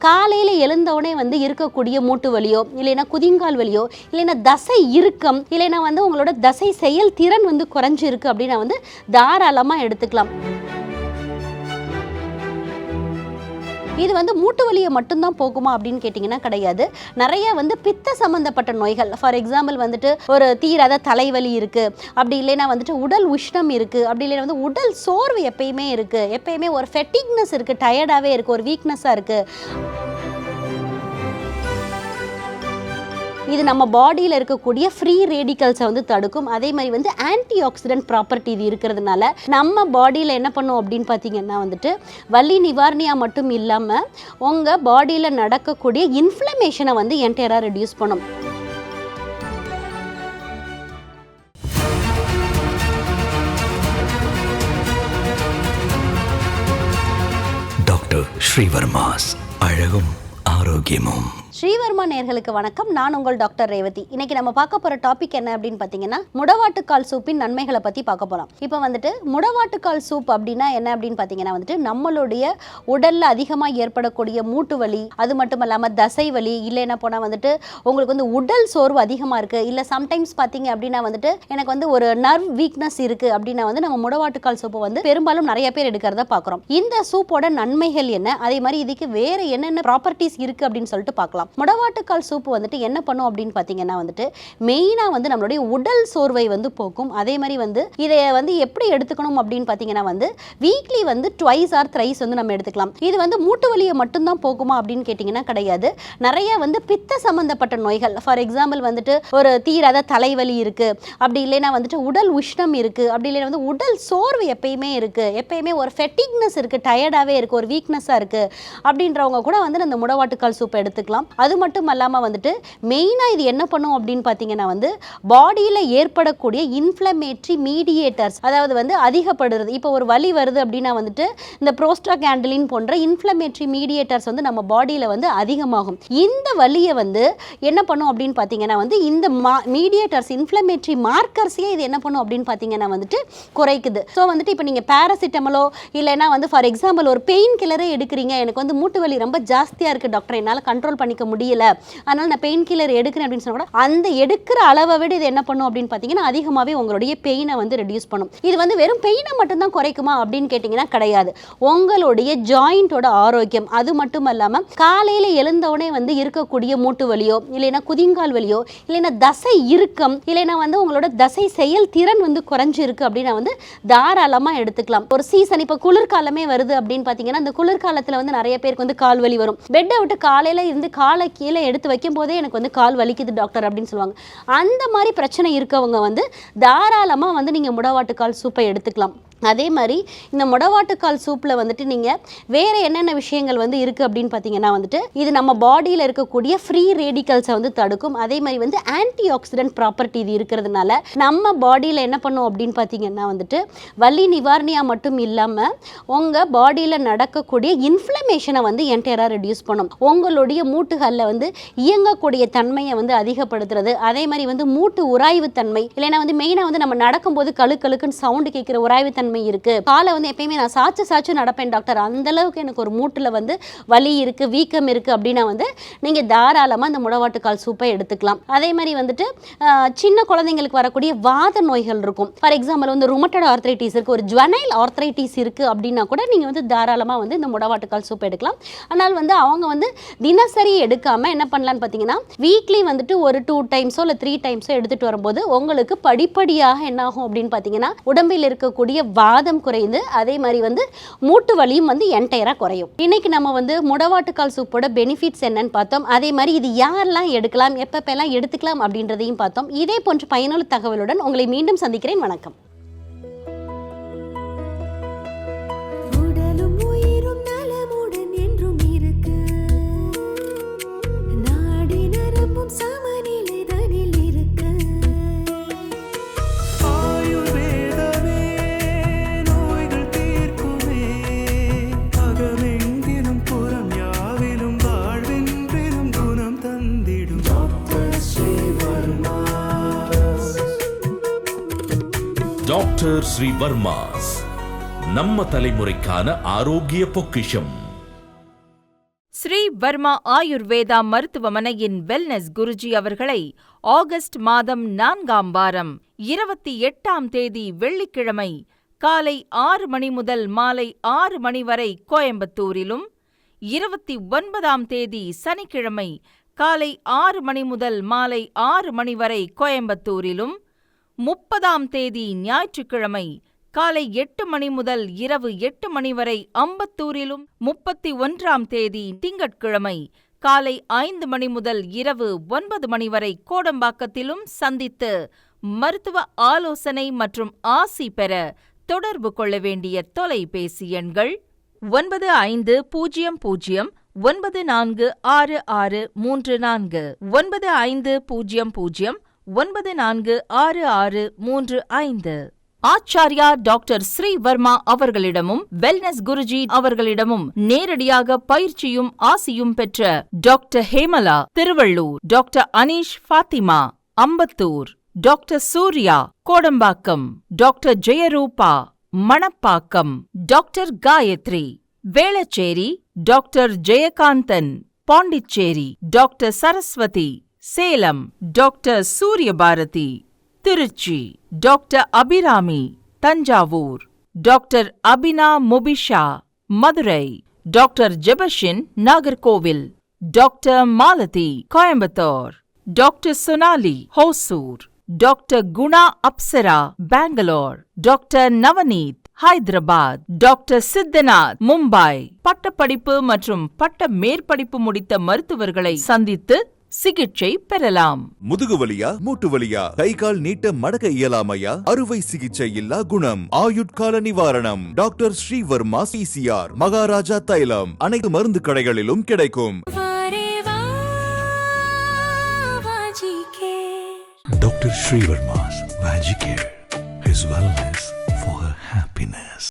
காலையில் எழுந்தவுடனே இருக்கக்கூடிய மூட்டு வலியோ இல்லைன்னா குதிங்கால் வலியோ இல்லைன்னா தசை இறுக்கம் இல்லைன்னா உங்களோட தசை செயல் திறன் குறைஞ்சிருக்கு அப்படின்னா தாராளமாக எடுத்துக்கலாம். இது மூட்டு வலியை மட்டும்தான் போகுமா அப்படின்னு கேட்டிங்கன்னா கிடையாது. நிறைய பித்த சம்மந்தப்பட்ட நோய்கள், ஃபார் எக்ஸாம்பிள் ஒரு தீராத தலைவலி இருக்குது, அப்படி இல்லைன்னா உடல் உஷ்ணம் இருக்குது, அப்படி இல்லைன்னா உடல் சோர்வு எப்பயுமே இருக்குது, எப்பயுமே ஒரு ஃபெட்டிக்னஸ் இருக்குது, டயர்டாகவே இருக்குது, ஒரு வீக்னஸாக இருக்குது. இது நம்ம பாடியில் இருக்கக்கூடிய ஃப்ரீ ரேடிக்கல்ஸை தடுக்கும். அதே மாதிரி ஆன்டி ஆக்சிடென்ட் ப்ராப்பர்ட்டி இது இருக்கிறதுனால நம்ம பாடியில் என்ன பண்ணும் அப்படின்னு பார்த்தீங்கன்னா வலி நிவாரணியாக மட்டும் இல்லாமல் உங்கள் பாடியில் நடக்கக்கூடிய இன்ஃப்ளமேஷனை என்டையராக ரெடியூஸ் பண்ணும். டாக்டர் ஸ்ரீவர்மாஸ் அழகும் ஆரோக்கியமும். ஸ்ரீவர்மா நேயர்களுக்கு வணக்கம். நான் உங்கள் டாக்டர் ரேவதி. இன்னைக்கு நம்ம பார்க்க போகிற டாபிக் என்ன அப்படின்னு பார்த்தீங்கன்னா முடவாட்டுக்கால் சூப்பின் நன்மைகளை பற்றி பார்க்க போகலாம். இப்போ முடவாட்டுக்கால் சூப் அப்படின்னா என்ன அப்படின்னு பார்த்தீங்கன்னா நம்மளுடைய உடலில் அதிகமாக ஏற்படக்கூடிய மூட்டு வலி, அது மட்டும் இல்லாமல் தசை வலி, இல்லைன்னா போனால் உங்களுக்கு உடல் சோர்வு அதிகமாக இருக்குது, இல்லை சம்டைம்ஸ் பார்த்தீங்க அப்படின்னா எனக்கு ஒரு நர்வ் வீக்னஸ் இருக்குது அப்படின்னா நம்ம முடவாட்டுக்கால் சூப்பை பெரும்பாலும் நிறைய பேர் எடுக்கிறத பார்க்குறோம். இந்த சூப்போட நன்மைகள் என்ன, அதே மாதிரி இதுக்கு வேறு என்னென்ன ப்ராப்பர்ட்டிஸ் இருக்குது அப்படின்னு சொல்லிட்டு பார்க்கலாம். முடவாட்டுக்கால் சூப்பு என்ன பண்ணும் அப்படின்னு பார்த்தீங்கன்னா மெயினாக நம்மளுடைய உடல் சோர்வை போக்கும். அதே மாதிரி இதை எப்படி எடுத்துக்கணும் அப்படின்னு பார்த்தீங்கன்னா வீக்லி ட்வைஸ் ஆர் த்ரைஸ் நம்ம எடுத்துக்கலாம். இது மூட்டு வலியை மட்டும்தான் போக்குமா அப்படின்னு கேட்டிங்கன்னா கிடையாது. நிறைய பித்த சம்மந்தப்பட்ட நோய்கள், ஃபார் எக்ஸாம்பிள் ஒரு தீராத தலைவலி இருக்குது, அப்படி இல்லைன்னா உடல் உஷ்ணம் இருக்குது, அப்படி இல்லைன்னா உடல் சோர்வு எப்பயுமே இருக்குது, எப்பயுமே ஒரு ஃபெட்டிக்னஸ் இருக்குது, டயர்டாகவே இருக்குது, ஒரு வீக்னஸாக இருக்குது அப்படின்றவங்க கூட அந்த முடவாட்டுக்கால் சூப்பை எடுத்துக்கலாம். அது மட்டும் இல்லாமல் மெயினாக இது என்ன பண்ணும் அப்படின்னு பார்த்தீங்கன்னா பாடியில் ஏற்படக்கூடிய இன்ஃப்ளமேட்ரி மீடியேட்டர்ஸ், அதாவது அதிகப்படுறது. இப்போ ஒரு வலி வருது அப்படின்னா இந்த ப்ரோஸ்டாகாண்டிலின் போன்ற இன்ஃப்ளமேட்ரி மீடியேட்டர்ஸ் நம்ம பாடியில் அதிகமாகும். இந்த வலியை என்ன பண்ணும் அப்படின்னு பார்த்தீங்கன்னா இந்த மீடியேட்டர்ஸ் இன்ஃப்ளமேட்ரி மார்க்கர்ஸையே இது என்ன பண்ணும் அப்படின்னு பார்த்தீங்கன்னா குறைக்குது. ஸோ இப்போ நீங்கள் பேராசிட்டமலோ இல்லைன்னா ஃபார் எக்ஸாம்பிள் ஒரு பெயின் கில்லரே எடுக்கிறீங்க, எனக்கு மூட்டு வலி ரொம்ப ஜாஸ்தியாக இருக்குது டாக்டர், என்னால் கண்ட்ரோல் பண்ணிக்க முடியல, அதனால் நான் பெயின் கில்லர் எடுக்கிறேன் அப்படின்னு சொன்னா கூட அந்த எடுக்கிற அளவை விட இது என்ன பண்ணும் அப்படின்னு பார்த்தீங்கன்னா அதிகமாகவே உங்களுடைய பெயினை ரெடியூஸ் பண்ணும். இது வெறும் பெயினை மட்டும்தான் குறைக்குமா அப்படின்னு கேட்டிங்கன்னா கிடையாது. உங்களுடைய ஜாயிண்டோட ஆரோக்கியம், அது மட்டும் இல்லாமல் காலையில் எழுந்தவுடனே இருக்கக்கூடிய மூட்டு வலியோ இல்லைன்னா குதிங்கால் வலியோ இல்லைன்னா தசை இறுக்கம் இல்லைன்னா உங்களோட தசை செயல் திறன் குறைஞ்சிருக்கு அப்படின்னா தாராளமாக எடுத்துக்கலாம். ஒரு சீசன் இப்போ குளிர்காலமே வருது அப்படின்னு பார்த்தீங்கன்னா அந்த குளிர்காலத்தில் நிறைய பேருக்கு கால் வலி வரும். பெட்டை விட்டு காலையில் இருந்து காலை கீழே எடுத்து வைக்கும் போதே எனக்கு கால் வலிக்குது டாக்டர் அப்படின்னு சொல்லுவாங்க. அந்த மாதிரி பிரச்சனை இருக்கவங்க தாராளமாக நீங்கள் முடவாட்டுக்கால் சூப்பை எடுத்துக்கலாம். அதே மாதிரி இந்த முடவாட்டுக்கால் சூப்பில் நீங்கள் வேறு என்னென்ன விஷயங்கள் இருக்குது அப்படின்னு பார்த்தீங்கன்னா இது நம்ம பாடியில் இருக்கக்கூடிய ஃப்ரீ ரேடிக்கல்ஸை தடுக்கும். அதே மாதிரி ஆன்டி ஆக்சிடென்ட் ப்ராப்பர்ட்டி இது இருக்கிறதுனால நம்ம பாடியில் என்ன பண்ணும் அப்படின்னு பார்த்தீங்கன்னா வலி நிவாரணியாக மட்டும் இல்லாமல் உங்கள் பாடியில் நடக்கக்கூடிய இன்ஃப்ளமேஷனை என்டையராக ரெடியூஸ் பண்ணும். உங்களுடைய மூட்டுகளில் இயங்கக்கூடிய தன்மையை அதிகப்படுத்துறது. அதே மாதிரி மூட்டு உராய்வு தன்மை, இல்லைன்னா மெயினாக நம்ம நடக்கும்போது கழுக்குன்னு சவுண்டு கேட்குற உராய்வு தன்மை இருக்கு. காலை எப்பயுமே நான் சாச்சு நடப்பேன் டாக்டர், அந்த அளவுக்கு எனக்கு ஒரு மூட்டுல வலி இருக்கு, வீக்கம் இருக்கு அப்படின்னா நீங்க தாராளமா இந்த முடவாட்டுக்கால் சூப்பை எடுத்துக்கலாம். அதே மாதிரி சின்ன குழந்தைங்களுக்கு வரக்கூடிய வாத நோய்கள் இருக்கும். ஃபார் எக்ஸாம்பிள் ருமட்டட் ஆர்த்ரைட்டிஸ் இருக்கு, ஒரு ஜுவனைல் ஆர்த்ரைட்டிஸ் இருக்கு அப்படின்னா கூட நீங்க தாராளமா இந்த முடவாட்டுக்கால் சூப் எடுக்கலாம். ஆனால் அவங்க தினசரி எடுக்காம என்ன பண்ணலான்னு பார்த்தீங்கன்னா வீக்லி ஒரு 2 டைம்ஸோ இல்லை 3 டைம்ஸோ எடுத்துட்டு வரும்போது உங்களுக்கு படிப்படியாக என்ன ஆகும் அப்படின்னு பார்த்தீங்கன்னா உடம்பில் இருக்கக்கூடிய வாதம் குறைந்து அதே மாதிரி மூட்டு வலியும் என்டையரா குறையும். இன்னைக்கு நம்ம முடவாட்டுக்கால் சூப்போட பெனிஃபிட்ஸ் என்னன்னு பார்த்தோம். அதே மாதிரி இது யாரெல்லாம் எடுக்கலாம், எப்பப்பெல்லாம் எடுத்துக்கலாம் அப்படின்றதையும் பார்த்தோம். இதே போன்ற பயனுள்ள தகவலுடன் உங்களை மீண்டும் சந்திக்கிறேன். வணக்கம். டாக்டர் ஸ்ரீவர்மாஸ், நம்ம தலைமுறைக்கான ஆரோக்கிய பொக்கிஷம். ஸ்ரீ வர்மா ஆயுர்வேதா மருத்துவமனையின் வெல்னஸ் குருஜி அவர்களை ஆகஸ்ட் மாதம் 4ஆம் வாரம் 28ஆம் தேதி வெள்ளிக்கிழமை காலை 6 மணி முதல் மாலை 6 மணி வரை கோயம்புத்தூரிலும், 29ஆம் தேதி சனிக்கிழமை காலை 6 மணி முதல் மாலை 6 மணி வரை கோயம்புத்தூரிலும், 30ஆம் தேதி ஞாயிற்றுக்கிழமை காலை 8 மணி முதல் இரவு 8 மணி வரை அம்பத்தூரிலும், 31ஆம் தேதி திங்கட்கிழமை காலை 5 மணி முதல் இரவு 9 மணி வரை கோடம்பாக்கத்திலும் சந்தித்து மருத்துவ ஆலோசனை மற்றும் ஆசி பெற தொடர்பு கொள்ள வேண்டிய தொலைபேசி எண்கள் 9500946634 9500946635. ஆச்சார்யா டாக்டர் ஸ்ரீ வர்மா அவர்களிடமும் வெல்னஸ் குருஜி அவர்களிடமும் நேரடியாக பயிற்சியும் ஆசியும் பெற்ற doctor Hemala Tiruvallur, doctor Anish Fathima Ambattur, doctor Surya Kodambakkam, doctor Jayarooba Manapakkam, doctor Gayathri Velachery, doctor Jayakanthan Pondicherry, doctor Saraswathi Salem, doctor Suryabharathi Trichy, doctor Abirami Thanjavur, doctor Abina Mobisha Madurai, doctor Jebashin Nagercoil, doctor Malathi Coimbatore, doctor Sonali Hosur, doctor Guna Apsara Bangalore, doctor Navneeth Hyderabad, doctor Siddhanath Mumbai. பட்டப்படிப்பு மற்றும் பட்ட மேற்படிப்பு முடித்த மருத்துவர்களை சந்தித்து சிகிச்சை பெறலாம். முதுகுவலியா, மூட்டு வலியா, கை கால் நீட்ட மடக்க இயலாமையா, அறுவை சிகிச்சை இல்லா குணம், ஆயுட்கால நிவாரணம். டாக்டர் ஸ்ரீ வர்மா PCR, மகாராஜா தைலம் அனைத்து மருந்து கடைகளிலும் கிடைக்கும். Dr. Sri Verma's Magic Care, his wellness.